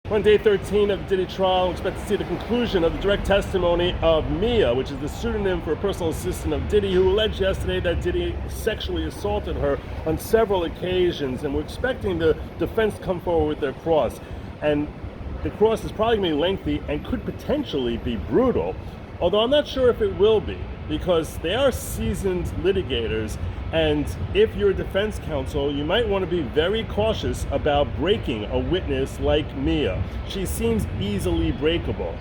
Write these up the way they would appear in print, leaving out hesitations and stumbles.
We're on day 13 of the Diddy trial. We expect to see the conclusion of the direct testimony of Mia, which is the pseudonym for a personal assistant of Diddy, who alleged yesterday that Diddy sexually assaulted her on several occasions. And we're expecting the defense to come forward with their cross. And the cross is probably going to be lengthy and could potentially be brutal, although I'm not sure if it will be, because they are seasoned litigators. And if you're a defense counsel, you might want to be very cautious about breaking a witness like Mia. She seems easily breakable.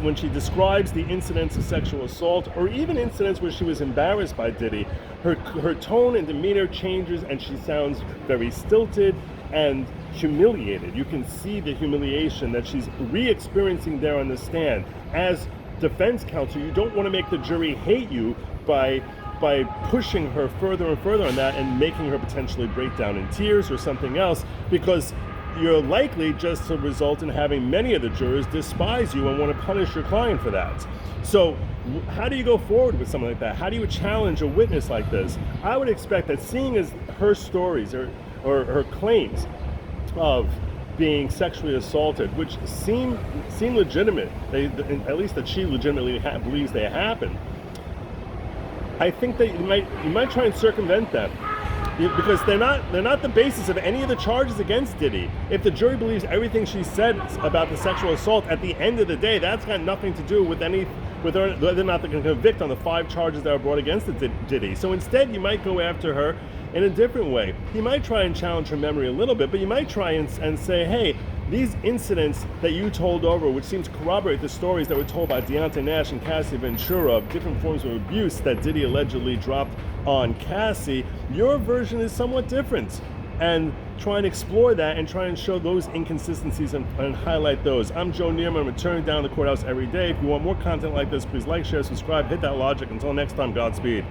When she describes the incidents of sexual assault, or even incidents where she was embarrassed by Diddy, her tone and demeanor changes and she sounds very stilted and humiliated. You can see the humiliation that she's re-experiencing there on the stand. As defense counsel, you don't want to make the jury hate you by pushing her further and further on that and making her potentially break down in tears or something else, because you're likely just to result in having many of the jurors despise you and want to punish your client for that. So how do you go forward with something like that? How do you challenge a witness like this? I would expect that, seeing as her stories or her claims of being sexually assaulted, which seem legitimate, at least that she legitimately believes they happened, I think that you might try and circumvent them, because they're not the basis of any of the charges against Diddy. If the jury believes everything she said about the sexual assault, at the end of the day, that's got nothing to do with whether or not they're going to convict on the 5 charges that were brought against Diddy. So instead, you might go after her in a different way. You might try and challenge her memory a little bit, but you might try and say, hey, these incidents that you told over, which seem to corroborate the stories that were told by Deontay Nash and Cassie Ventura of different forms of abuse that Diddy allegedly dropped on Cassie, your version is somewhat different. And try and explore that and try and show those inconsistencies and highlight those. I'm Joe Neerman. I'm returning down to the courthouse every day. If you want more content like this, please like, share, subscribe, hit that logic. Until next time, Godspeed.